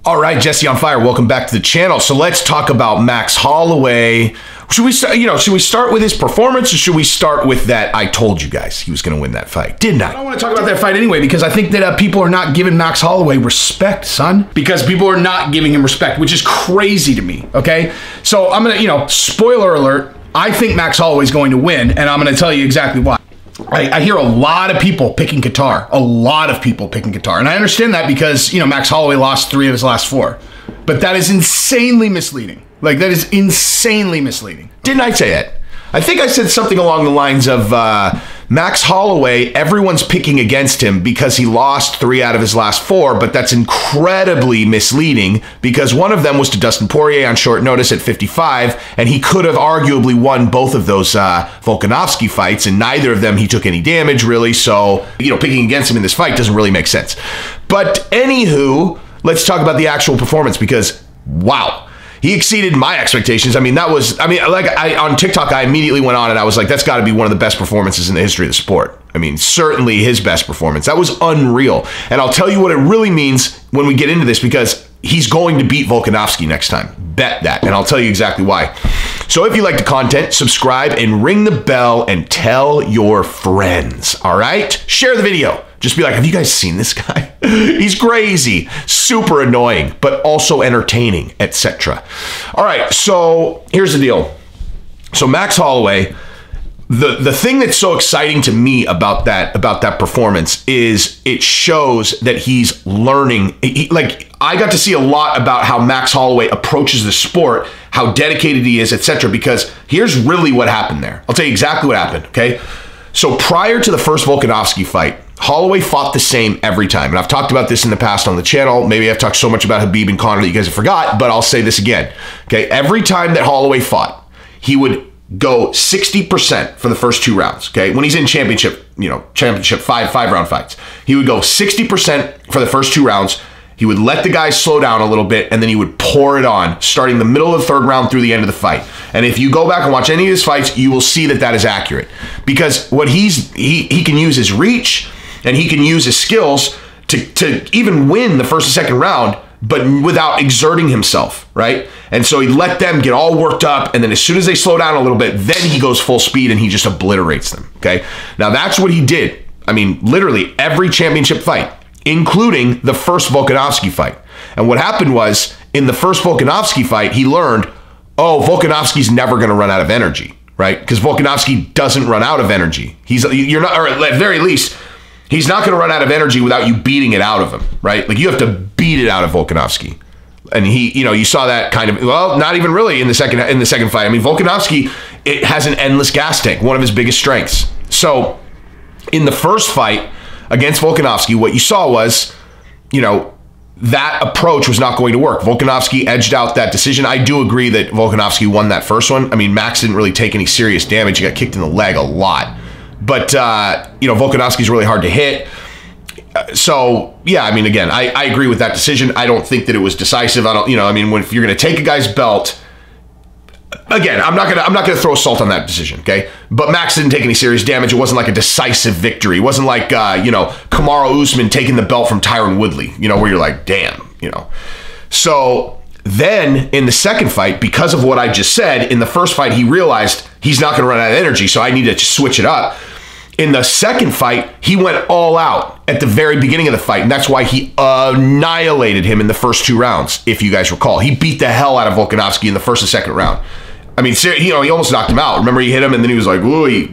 All right, Jesse on Fire, welcome back to the channel. So let's talk about Max Holloway. Should we start with his performance, or should we start with that I told you guys he was going to win that fight? Didn't I? I don't want to talk about that fight anyway, because I think that people are not giving Max Holloway respect, son. Because people are not giving him respect, which is crazy to me, okay? So I'm going to, spoiler alert, I think Max Holloway is going to win, and I'm going to tell you exactly why. I hear a lot of people picking Kattar. A lot of people picking Kattar. And I understand that because, Max Holloway lost 3 of his last 4. But that is insanely misleading. Like, that is insanely misleading. Didn't I say it? I think I said something along the lines of Max Holloway, everyone's picking against him because he lost 3 out of his last 4, but that's incredibly misleading because one of them was to Dustin Poirier on short notice at 55, and he could have arguably won both of those Volkanovski fights, and neither of them he took any damage, really, so, picking against him in this fight doesn't really make sense. But anywho, let's talk about the actual performance because, wow. He exceeded my expectations. On TikTok, I immediately went on and I was like, that's got to be one of the best performances in the history of the sport. Certainly his best performance. That was unreal. And I'll tell you what it really means when we get into this because he's going to beat Volkanovski next time. Bet that. And I'll tell you exactly why. So if you like the content, subscribe and ring the bell and tell your friends. All right? Share the video. Just be like, have you guys seen this guy? He's crazy, super annoying, but also entertaining, etc. All right, so here's the deal. So Max Holloway, the thing that's so exciting to me about that performance is it shows that he's learning. I got to see a lot about how Max Holloway approaches the sport, how dedicated he is, etc. Because here's really what happened there. I'll tell you exactly what happened, okay? So prior to the first Volkanovski fight, Holloway fought the same every time. And I've talked about this in the past on the channel. Maybe I've talked so much about Khabib and Conor that you guys have forgot, but I'll say this again. Okay, every time that Holloway fought, he would go 60% for the first 2 rounds. Okay, when he's in championship, five-round fights, he would go 60% for the first 2 rounds. He would let the guys slow down a little bit, and then he would pour it on, starting the middle of the 3rd round through the end of the fight. And if you go back and watch any of his fights, you will see that that is accurate. Because what he can use his reach, and he can use his skills to even win the 1st and 2nd round, but without exerting himself, right? And so he let them get all worked up, and then as soon as they slow down a little bit, then he goes full speed and he just obliterates them, okay? Now that's what he did. Literally every championship fight, including the first Volkanovski fight. And what happened was, in the first Volkanovski fight, he learned, oh, Volkanovski's never gonna run out of energy, right? Because Volkanovski doesn't run out of energy. You're not, or at the very least, he's not going to run out of energy without you beating it out of him, right? Like, you have to beat it out of Volkanovski. And you saw that kind of, well, not even really in the second fight. Volkanovski, it has an endless gas tank, one of his biggest strengths. So in the first fight against Volkanovski, what you saw was, that approach was not going to work. Volkanovski edged out that decision. I do agree that Volkanovski won that first one. Max didn't really take any serious damage. He got kicked in the leg a lot. But, Volkanovski's really hard to hit. So, yeah, again, I agree with that decision. I don't think that it was decisive. If you're going to take a guy's belt, again, I'm not going to throw salt on that decision, okay? But Max didn't take any serious damage. It wasn't like a decisive victory. It wasn't like, Kamaru Usman taking the belt from Tyron Woodley, where you're like, damn, So then in the second fight, because of what I just said, in the first fight, he realized he's not going to run out of energy, so I need to switch it up. In the second fight, he went all out at the very beginning of the fight, and that's why he annihilated him in the first 2 rounds, if you guys recall. He beat the hell out of Volkanovski in the 1st and 2nd round. He almost knocked him out. Remember, he hit him, and then he was like, ooh, he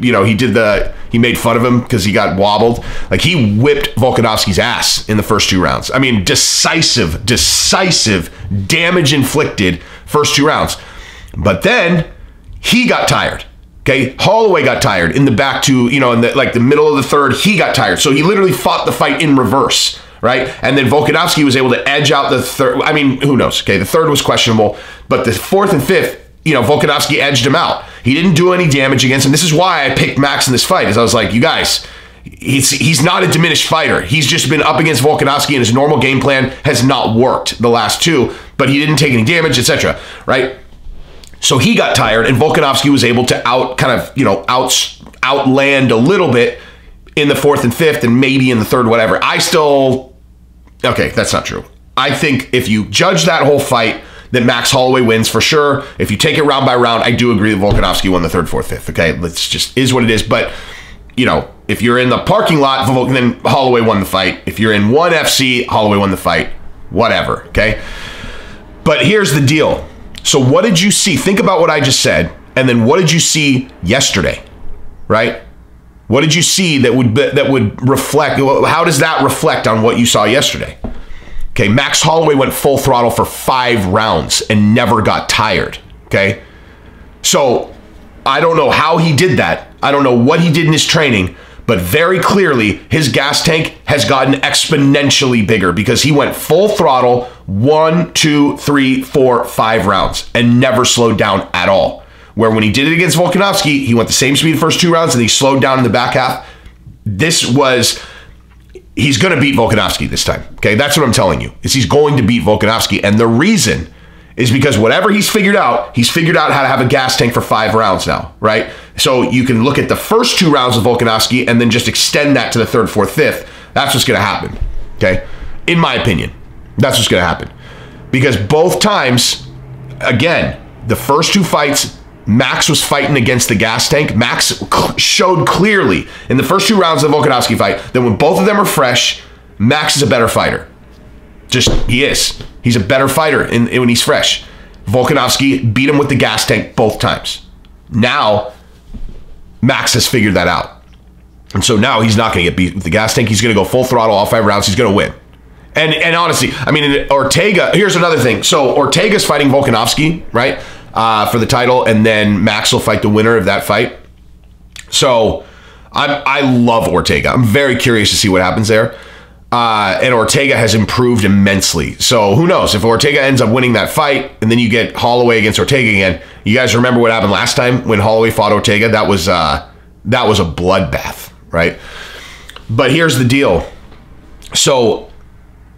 made fun of him because he got wobbled. Like, he whipped Volkanovski's ass in the first 2 rounds. Decisive, damage inflicted first 2 rounds. But then he got tired. Okay, Holloway got tired in the back to, in the middle of the 3rd, he got tired. So he literally fought the fight in reverse, right? And then Volkanovski was able to edge out the 3rd. Who knows? Okay, the 3rd was questionable, but the 4th and 5th, Volkanovski edged him out. He didn't do any damage against him. This is why I picked Max in this fight, is I was like, you guys, he's not a diminished fighter. He's just been up against Volkanovski, and his normal game plan has not worked the last 2, but he didn't take any damage, etc., right? So he got tired, and Volkanovski was able to outland a little bit in the 4th and 5th, and maybe in the 3rd, whatever. Okay, that's not true. I think if you judge that whole fight, that Max Holloway wins for sure. If you take it round by round, I do agree that Volkanovski won the third, fourth, fifth. Okay, let's just is what it is. But you know, if you're in the parking lot, then Holloway won the fight. If you're in ONE FC, Holloway won the fight. Whatever. Okay. But here's the deal. So what did you see? Think about what I just said, and then what did you see yesterday? Right? What did you see that would reflect? How does that reflect on what you saw yesterday? Okay, Max Holloway went full throttle for 5 rounds and never got tired. Okay, so I don't know how he did that. I don't know what he did in his training, but very clearly his gas tank has gotten exponentially bigger because he went full throttle 1, 2, 3, 4, 5 rounds and never slowed down at all. Where when he did it against Volkanovski, he went the same speed the first 2 rounds and he slowed down in the back half. He's going to beat Volkanovski this time. Okay, that's what I'm telling you. Is he's going to beat Volkanovski, and the reason is because whatever he's figured out how to have a gas tank for 5 rounds now, right? So you can look at the first 2 rounds of Volkanovski and then just extend that to the third, fourth, fifth. That's what's going to happen. Okay, in my opinion, that's what's going to happen because both times, again, the first 2 fights, Max was fighting against the gas tank. Max showed clearly in the first 2 rounds of the Volkanovski fight that when both of them are fresh, Max is a better fighter. He is. He's a better fighter when he's fresh. Volkanovski beat him with the gas tank both times. Now, Max has figured that out. And so now he's not going to get beat with the gas tank. He's going to go full throttle all 5 rounds. He's going to win. And honestly, I mean, Ortega, here's another thing. So Ortega's fighting Volkanovski, right? For the title, and then Max will fight the winner of that fight. So I love Ortega. I'm very curious to see what happens there. And Ortega has improved immensely. So who knows? If Ortega ends up winning that fight, and then you get Holloway against Ortega again, you guys remember what happened last time when Holloway fought Ortega? That was a bloodbath, right? But here's the deal. So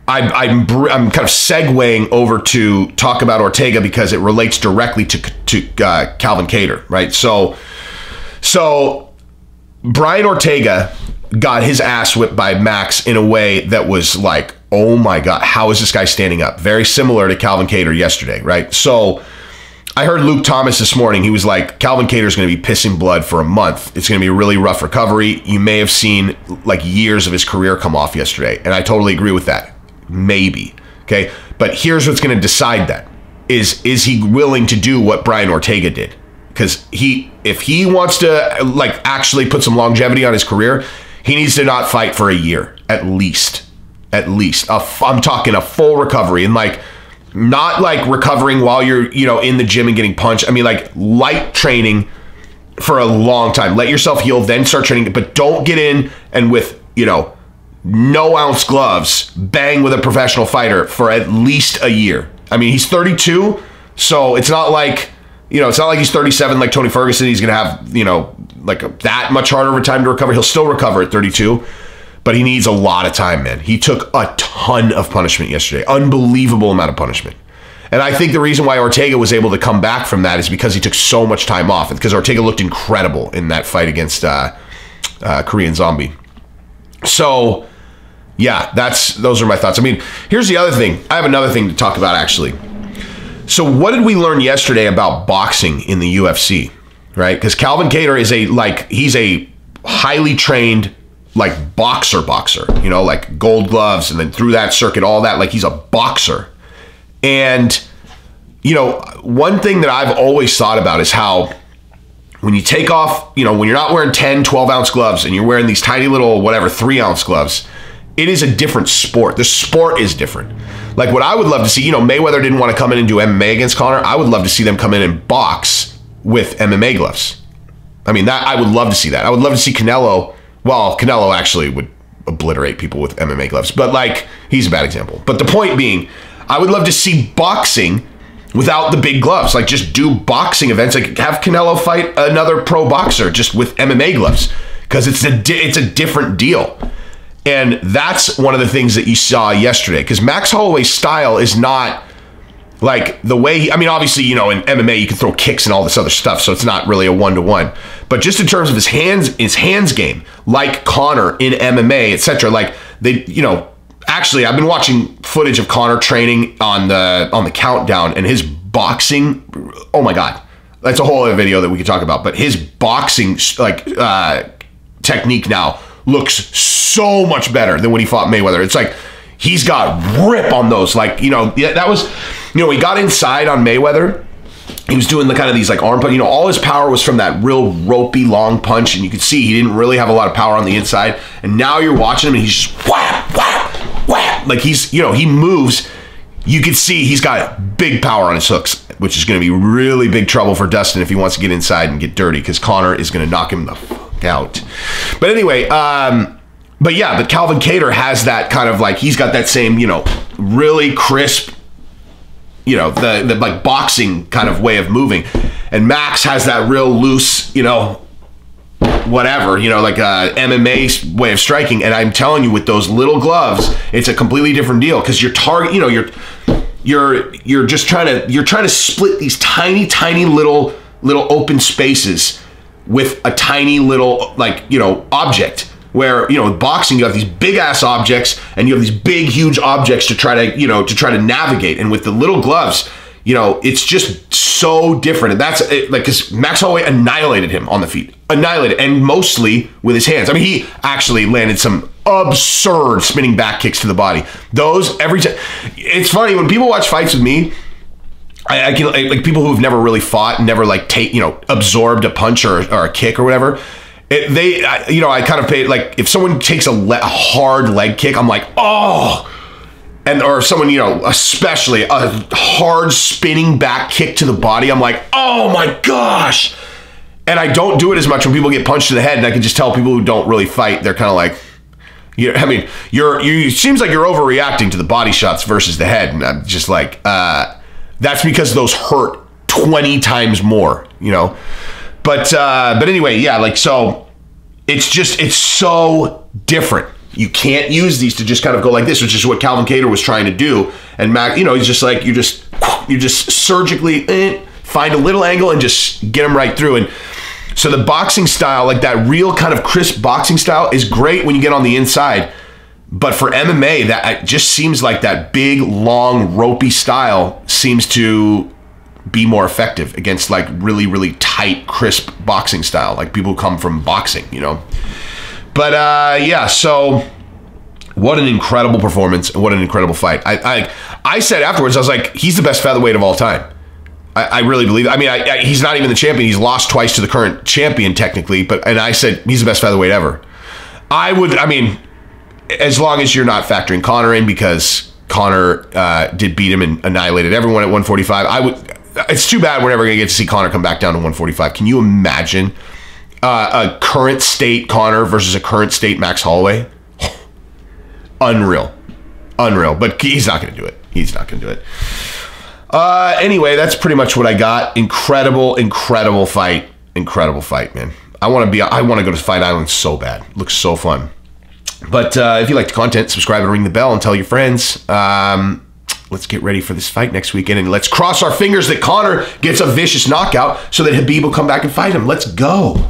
I'm kind of segueing over to talk about Ortega because it relates directly to Calvin Kattar, right? So Brian Ortega got his ass whipped by Max in a way that was like, oh my God, how is this guy standing up? Very similar to Calvin Kattar yesterday, right? So I heard Luke Thomas this morning. He was like, Calvin Kattar's going to be pissing blood for a month. It's going to be a really rough recovery. You may have seen like years of his career come off yesterday. And I totally agree with that. Maybe. Okay. But here's what's going to decide that is he willing to do what Brian Ortega did? Because if he wants to like actually put some longevity on his career, he needs to not fight for a year at least. I'm talking a full recovery, and like not like recovering while you're in the gym and getting punched. I mean like light training for a long time. Let yourself heal, then start training. But don't get in and with no ounce gloves, bang with a professional fighter for at least a year. I mean, he's 32, so it's not like, it's not like he's 37 like Tony Ferguson. He's going to have, that much harder of a time to recover. He'll still recover at 32, but he needs a lot of time, man. He took a ton of punishment yesterday. Unbelievable amount of punishment. And I think the reason why Ortega was able to come back from that is because he took so much time off. It's because Ortega looked incredible in that fight against Korean Zombie. So yeah, those are my thoughts. I mean, here's the other thing. I have another thing to talk about, actually. So what did we learn yesterday about boxing in the UFC, right? Because Calvin Kattar is he's a highly trained, like, boxer, like gold gloves, and then through that circuit, all that, like he's a boxer. And, one thing that I've always thought about is how when you take off, when you're not wearing 10, 12-ounce gloves and you're wearing these tiny little, 3-ounce gloves, it is a different sport. The sport is different. Like what I would love to see, Mayweather didn't want to come in and do MMA against Conor. I would love to see them come in and box with MMA gloves. I mean, I would love to see that. I would love to see Canelo. Well, Canelo actually would obliterate people with MMA gloves, but like he's a bad example. But the point being, I would love to see boxing without the big gloves. Like just do boxing events. Like have Canelo fight another pro boxer just with MMA gloves because it's a different deal. And that's one of the things that you saw yesterday, because Max Holloway's style is not like the way obviously, in MMA, you can throw kicks and all this other stuff. So it's not really a 1-to-1, but just in terms of his hands game, like Conor in MMA, etc. Like they, Actually, I've been watching footage of Conor training on the countdown, and his boxing, oh my God. That's a whole other video that we could talk about. But his boxing technique now looks so much better than when he fought Mayweather. It's like he's got rip on those. Like, that was, he got inside on Mayweather. He was doing the kind of these like arm punch. All his power was from that real ropey long punch, and you could see he didn't really have a lot of power on the inside. And now you're watching him, and he's just whap, whap, whap. Like he moves. You can see he's got big power on his hooks, which is going to be really big trouble for Dustin if he wants to get inside and get dirty, because Conor is going to knock him the fuck out. But anyway, but Calvin Kattar has that kind of like, he's got that same, really crisp, the like boxing kind of way of moving. And Max has that real loose, whatever, like a MMA way of striking. And I'm telling you, with those little gloves, it's a completely different deal, because your target, you're just trying to split these tiny little open spaces with a tiny little object. Where with boxing you have these big ass objects, and you have these big huge objects to try to navigate. And with the little gloves, it's just so different. And that's because Max Holloway annihilated him on the feet, and mostly with his hands. I mean, he actually landed some absurd spinning back kicks to the body. Those every time. It's funny when people watch fights with me. I can like people who've never really fought, never absorbed a punch or a kick or whatever. I kind of pay, like, if someone takes a hard leg kick, I'm like, oh. Or if someone, especially a hard spinning back kick to the body, I'm like, oh my gosh. And I don't do it as much when people get punched in the head. And I can just tell people who don't really fight, they're kind of like, it seems like you're overreacting to the body shots versus the head. And I'm just like, that's because those hurt 20 times more, But anyway, so it's so different. You can't use these to just kind of go like this, which is what Calvin Kattar was trying to do. And Mac, he's just like, you just surgically find a little angle and just get them right through. And so the boxing style, like that real kind of crisp boxing style, is great when you get on the inside. But for MMA, that just seems like that big, long, ropey style seems to be more effective against like really, really tight, crisp boxing style, like people who come from boxing, But so what an incredible performance and what an incredible fight. I said afterwards, I was like, he's the best featherweight of all time. I really believe it. I mean, he's not even the champion. He's lost twice to the current champion technically, and I said he's the best featherweight ever. As long as you're not factoring Conor in, because Conor did beat him and annihilated everyone at 145. It's too bad we're never going to get to see Conor come back down to 145. Can you imagine a current state Conor versus a current state Max Holloway? Unreal. But he's not going to do it. Anyway, that's pretty much what I got. Incredible fight, man. I want to go to Fight Island so bad. Looks so fun. But if you like the content, subscribe and ring the bell and tell your friends. Let's get ready for this fight next weekend, and let's cross our fingers that Conor gets a vicious knockout so that Khabib will come back and fight him. Let's go.